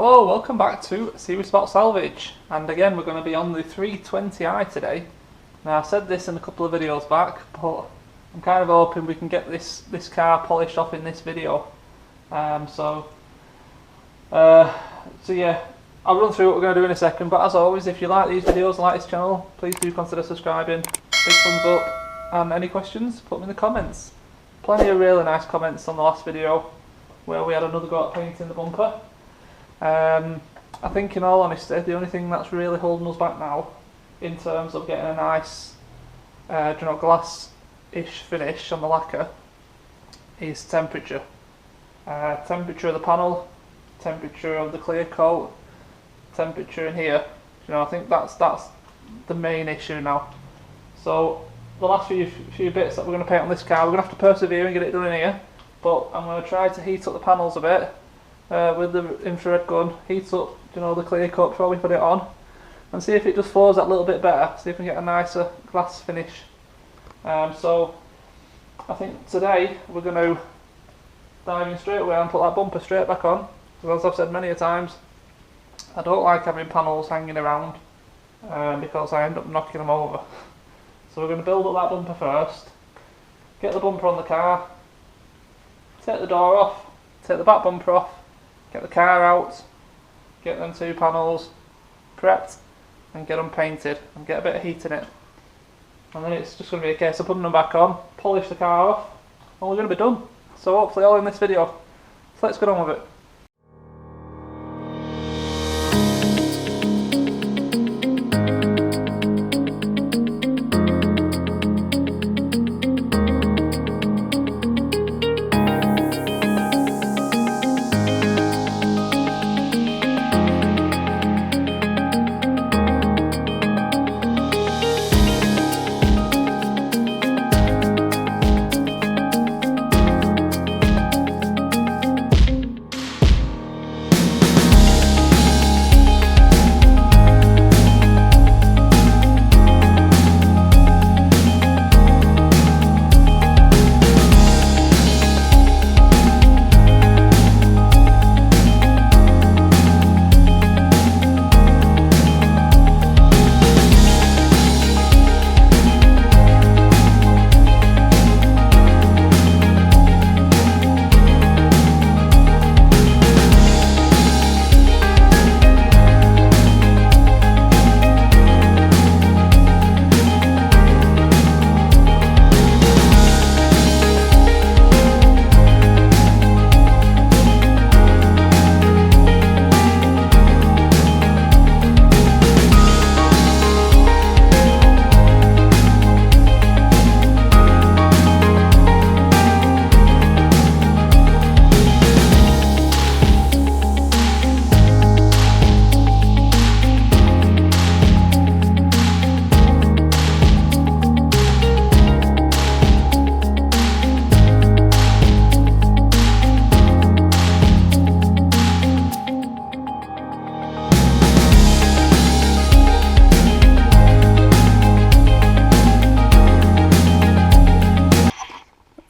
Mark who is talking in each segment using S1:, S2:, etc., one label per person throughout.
S1: Hello, welcome back to Series About Salvage, and again we're going to be on the 320i today. Now I said this in a couple of videos back, but I'm kind of hoping we can get this car polished off in this video. So yeah, I'll run through what we're going to do in a second, but as always, if you like these videos and like this channel, please do consider subscribing. Big thumbs up, and any questions, put them in the comments. Plenty of really nice comments on the last video where we had another go at painting the bumper. I think in all honesty the only thing that's really holding us back now in terms of getting a nice glass-ish finish on the lacquer is temperature. Temperature of the panel, temperature of the clear coat, temperature in here. I think that's the main issue now. So the last few bits that we're going to paint on this car, we're going to have to persevere and get it done in here, but I'm going to try to heat up the panels a bit with the infrared gun, heat up the clear coat before we put it on, and see if it just flows that little bit better, see if we can get a nicer glass finish. So I think today we're going to dive in straight away and put that bumper straight back on, because as I've said many a times, I don't like having panels hanging around because I end up knocking them over. So we're going to build up that bumper first, get the bumper on the car, take the door off, take the back bumper off, get the car out, get them two panels prepped and get them painted and get a bit of heat in it. And then it's just going to be a case of putting them back on, polish the car off, and we're going to be done. So hopefully all in this video. So let's get on with it.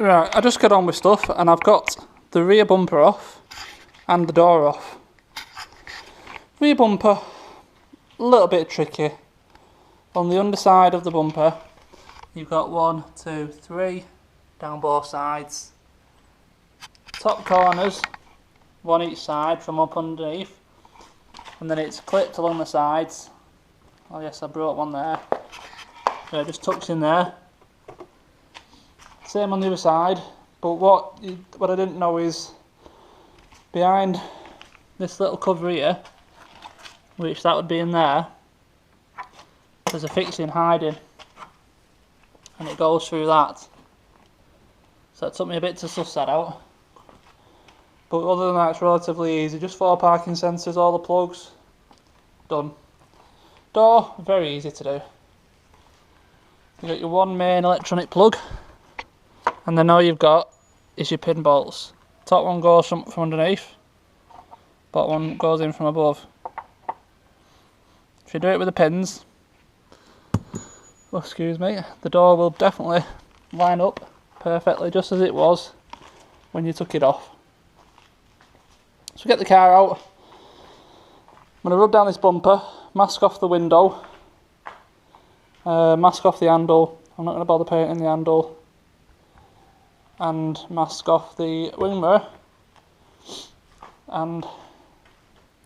S1: Right, I just got on with stuff and I've got the rear bumper off and the door off. Rear bumper, a little bit tricky. On the underside of the bumper, you've got 1, 2, 3 down both sides. Top corners, one each side from up underneath, and then it's clipped along the sides. Oh yes, I brought one there. So it just tucks in there. Same on the other side, but what I didn't know is behind this little cover here, which that would be in there, there's a fixing hiding, and it goes through that. So it took me a bit to suss that out, but other than that it's relatively easy. Just 4 parking sensors, all the plugs, done. Door, very easy to do. You got your one main electronic plug, and then all you've got is your pin bolts. Top one goes from underneath, bottom one goes in from above. If you do it with the pins, oh, excuse me, the door will definitely line up perfectly just as it was when you took it off. So get the car out, I'm going to rub down this bumper, mask off the window, mask off the handle. I'm not going to bother painting the handle, and mask off the wing mirror, and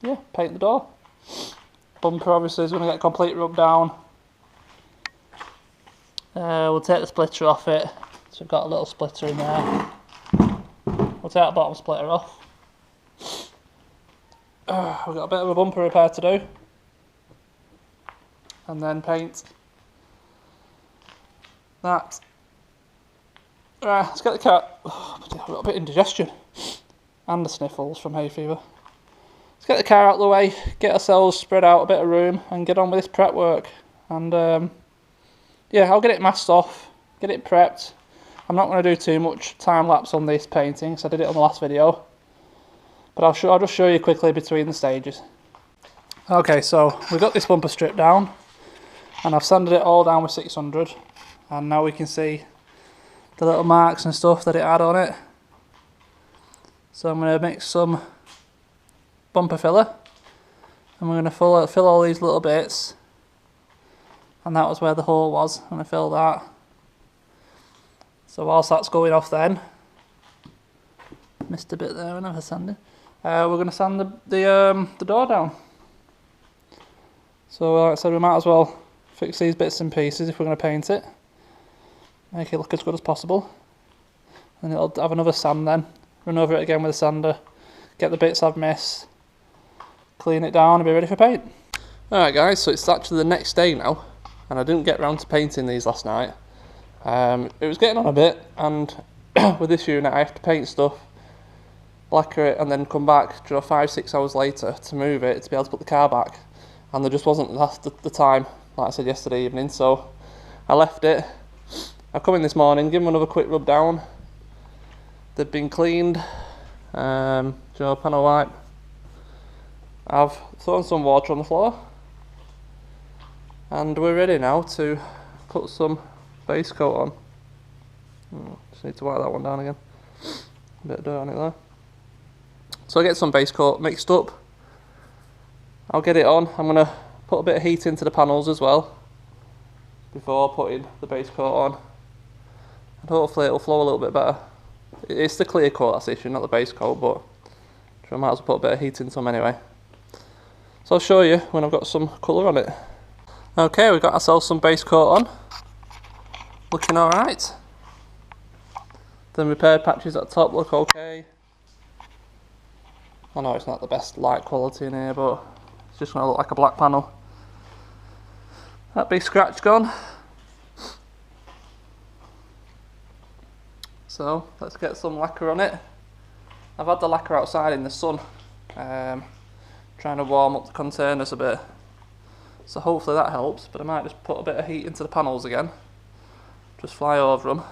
S1: yeah, paint the door. Bumper obviously is going to get complete rub down. We'll take the splitter off it, so we've got a little splitter in there. We'll take the bottom splitter off. We've got a bit of a bumper repair to do, and then paint that. Right, let's get the car. Oh, I've got a bit of indigestion and the sniffles from hay fever. Let's get the car out of the way, get ourselves spread out a bit of room, and get on with this prep work. And yeah, I'll get it masked off, get it prepped. I'm not going to do too much time lapse on this painting, because I did it on the last video. But I'll just show you quickly between the stages. Okay, so we've got this bumper stripped down, and I've sanded it all down with 600, and now we can see the little marks and stuff that it had on it. So I'm going to mix some bumper filler, and we're going to fill all these little bits, and that was where the hole was. I'm going to fill that. So whilst that's going off then, missed a bit there when I was sanding. We're going to sand the door down. So like I said, we might as well fix these bits and pieces if we're going to paint it. Make it look as good as possible. And it'll have another sand then. Run over it again with a sander. Get the bits I've missed. Clean it down and be ready for paint. Alright guys, so it's actually the next day now. And I didn't get round to painting these last night. It was getting on a bit, and with this unit I have to paint stuff, lacquer it, and then come back 5-6 hours later to move it to be able to put the car back, and there just wasn't the time, like I said yesterday evening, so I left it. I've come in this morning, given them another quick rub down. They've been cleaned, panel wipe. I've thrown some water on the floor, and we're ready now to put some base coat on. Just need to wipe that one down again. A bit of dirt on it there. So I get some base coat mixed up. I'll get it on. I'm going to put a bit of heat into the panels as well before putting the base coat on, and hopefully it'll flow a little bit better. It's the clear coat that's the issue, not the base coat, but I might as well put a bit of heat into them anyway. So I'll show you when I've got some colour on it. Okay, we've got ourselves some base coat on. Looking alright. The repaired patches at the top look okay. I know it's not the best light quality in here, but it's just going to look like a black panel. That big scratch gone. So let's get some lacquer on it. I've had the lacquer outside in the sun, trying to warm up the containers a bit. So hopefully that helps, but I might just put a bit of heat into the panels again. Just fly over them.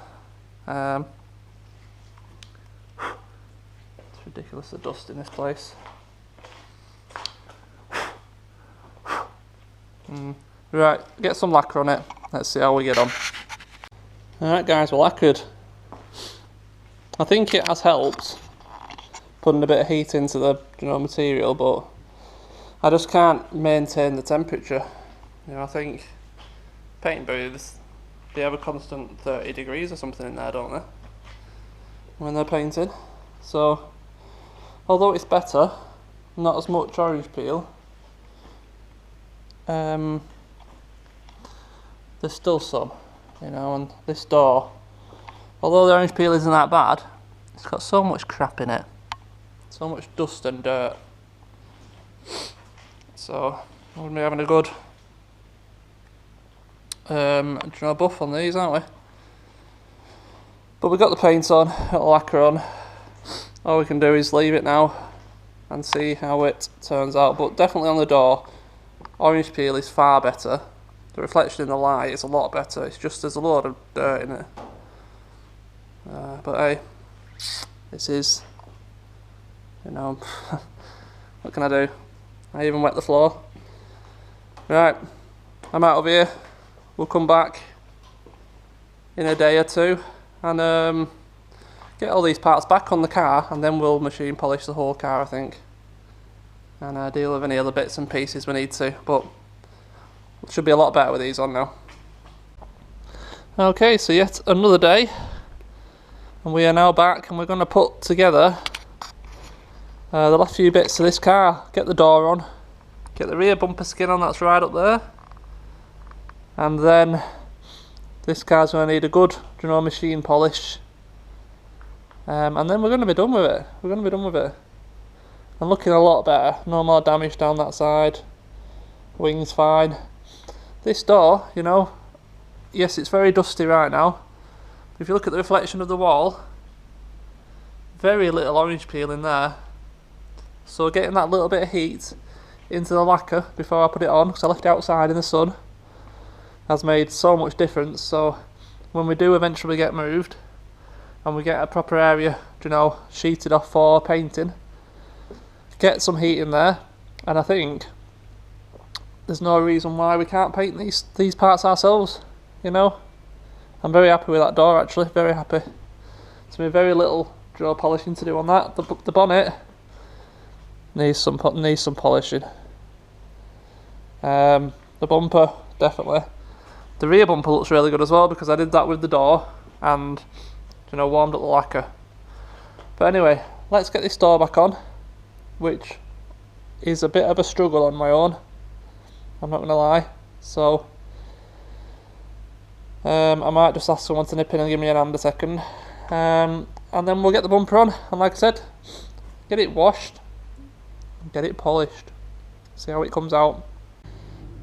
S1: It's ridiculous, the dust in this place. Right, get some lacquer on it. Let's see how we get on. Alright guys, we're lacquered. I think it has helped putting a bit of heat into the material, but I just can't maintain the temperature. I think paint booths, they have a constant 30 degrees or something in there, don't they, when they're painting? So although it's better, not as much orange peel, there's still some, and this door, although the orange peel isn't that bad, it's got so much crap in it, so much dust and dirt. So we're going to be having a good buff on these, aren't we? But we've got the paint on, got the lacquer on. All we can do is leave it now and see how it turns out. But definitely on the door, orange peel is far better. The reflection in the light is a lot better. It's just there's a lot of dirt in it. But hey, this is, what can I do? I even wet the floor. Right, I'm out of here. We'll come back in a day or two and get all these parts back on the car, and then we'll machine polish the whole car, I think. and deal with any other bits and pieces we need to, but it should be a lot better with these on now. Okay, so yet another day, and we are now back, and we're going to put together the last few bits of this car. Get the door on, get the rear bumper skin on, that's right up there, and then this car's going to need a good, machine polish, and then we're going to be done with it. And looking a lot better, no more damage down that side, wings fine. This door, yes, it's very dusty right now. If you look at the reflection of the wall, very little orange peel in there. So getting that little bit of heat into the lacquer before I put it on, because I left it outside in the sun, has made so much difference. So when we do eventually get moved and we get a proper area, sheeted off for painting, get some heat in there, and I think there's no reason why we can't paint these parts ourselves. I'm very happy with that door, actually, very happy. There's been very little polishing to do on that. The bonnet needs some polishing. The bumper, definitely. The rear bumper looks really good as well, because I did that with the door and warmed up the lacquer. But anyway, let's get this door back on, which is a bit of a struggle on my own, I'm not gonna lie. So I might just ask someone to nip in and give me an hand a second, and then we'll get the bumper on, and like I said, get it washed, get it polished, see how it comes out.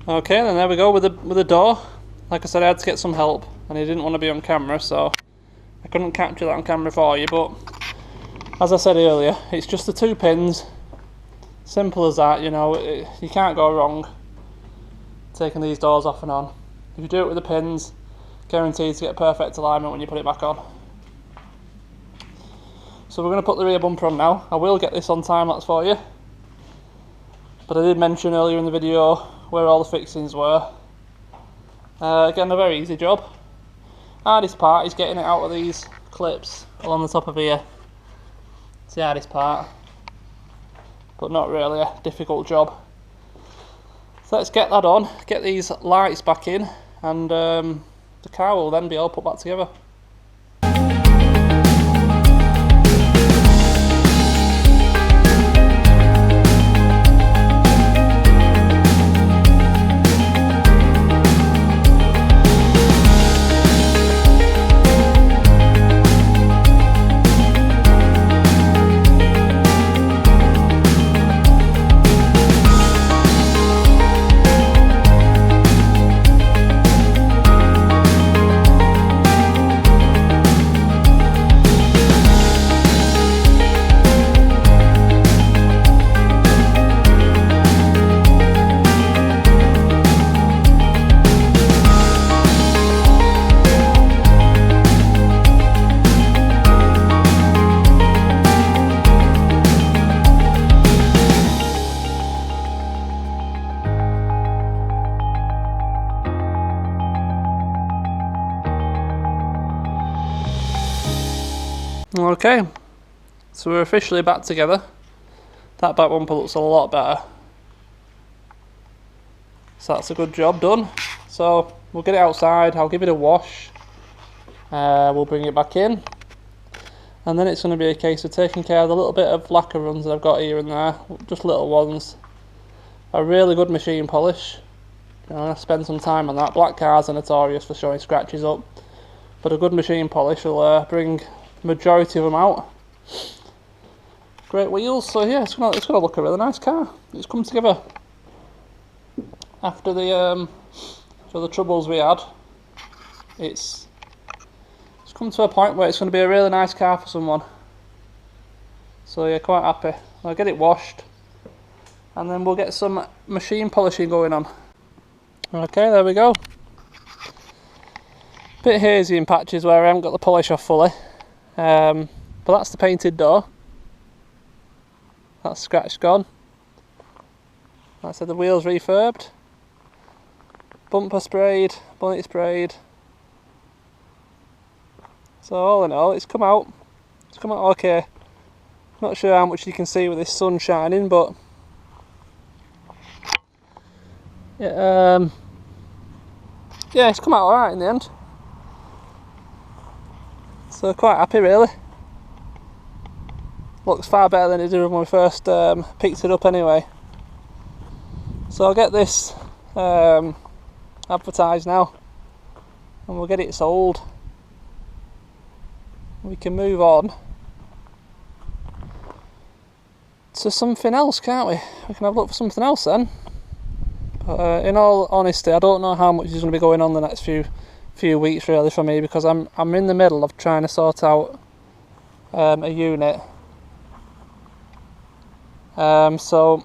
S1: Okay, then there we go with the door. Like I said, I had to get some help, and he didn't want to be on camera, so I couldn't capture that on camera for you. But as I said earlier, it's just the 2 pins, simple as that. You can't go wrong taking these doors off and on. If you do it with the pins, guaranteed to get perfect alignment when you put it back on. So we're going to put the rear bumper on now. I will get this on time lapse for you, but I did mention earlier in the video where all the fixings were. Again, a very easy job. Hardest part is getting it out of these clips along the top of here. It's the hardest part, but not really a difficult job. So let's get that on, get these lights back in, and the car will then be all put back together. Okay, so we're officially back together. That back bumper looks a lot better, so that's a good job done. So we'll get it outside, I'll give it a wash, we'll bring it back in, and then it's going to be a case of taking care of the little bit of lacquer runs that I've got here and there, just little ones. A really good machine polish, spend some time on that. Black cars are notorious for showing scratches up, but a good machine polish will bring majority of them out. Great wheels, so yeah, it's gonna look a really nice car. It's come together after the troubles we had. It's come to a point where it's going to be a really nice car for someone. So yeah, quite happy. I'll get it washed, and then we'll get some machine polishing going on. Okay, there we go. Bit hazy in patches where I haven't got the polish off fully. But that's the painted door. That's scratch gone. Like I said, the wheels refurbed. Bumper sprayed, bonnet sprayed. So all in all, it's come out okay. Not sure how much you can see with this sun shining, but Yeah, yeah, it's come out alright in the end. So quite happy really. Looks far better than it did when we first picked it up anyway. So I'll get this advertised now and we'll get it sold. We can move on to something else, can't we? We can have a look for something else then. But in all honesty, I don't know how much is going to be going on the next few weeks really for me, because I'm in the middle of trying to sort out a unit. So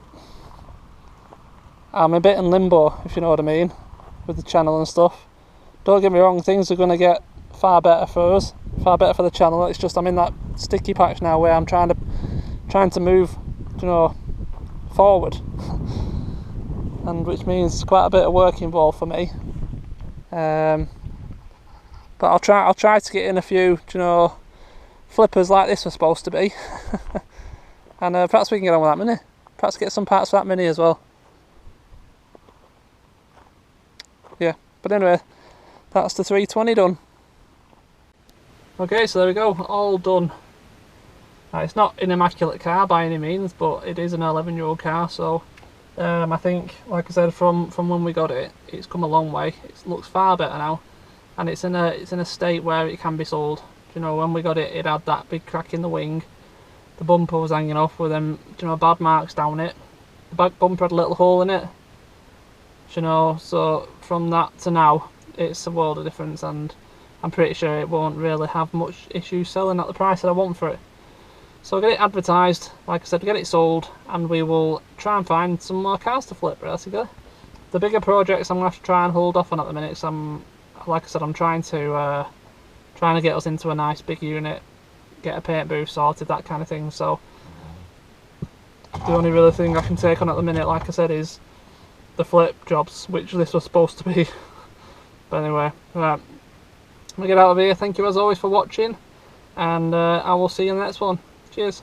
S1: I'm a bit in limbo, if you know what I mean, with the channel and stuff. Don't get me wrong, things are going to get far better for us, far better for the channel. It's just I'm in that sticky patch now where I'm trying to move, you know, forward, and which means quite a bit of work involved for me. But I'll try to get in a few, you know, flippers like this were supposed to be, and perhaps we can get on with that Mini. Perhaps get some parts for that Mini as well. Yeah, but anyway, that's the 320 done. Okay, so there we go, all done. It's not an immaculate car by any means, but it is an 11-year-old car, so I think, like I said, from when we got it, it's come a long way. It looks far better now, and it's in a state where it can be sold. You know, when we got it, it had that big crack in the wing. The bumper was hanging off with them, you know, bad marks down it. The back bumper had a little hole in it. You know, so from that to now, it's a world of difference, and I'm pretty sure it won't really have much issue selling at the price that I want for it. So I'll get it advertised, like I said, get it sold, and we will try and find some more cars to flip, basically. The bigger projects I'm going to have to try and hold off on at the minute, so like I said, I'm trying to get us into a nice big unit, get a paint booth sorted, that kind of thing. So the only really thing I can take on at the minute, like I said, is the flip jobs, which this was supposed to be. But anyway, right, I'm going to get out of here. Thank you as always for watching, and I will see you in the next one. Cheers.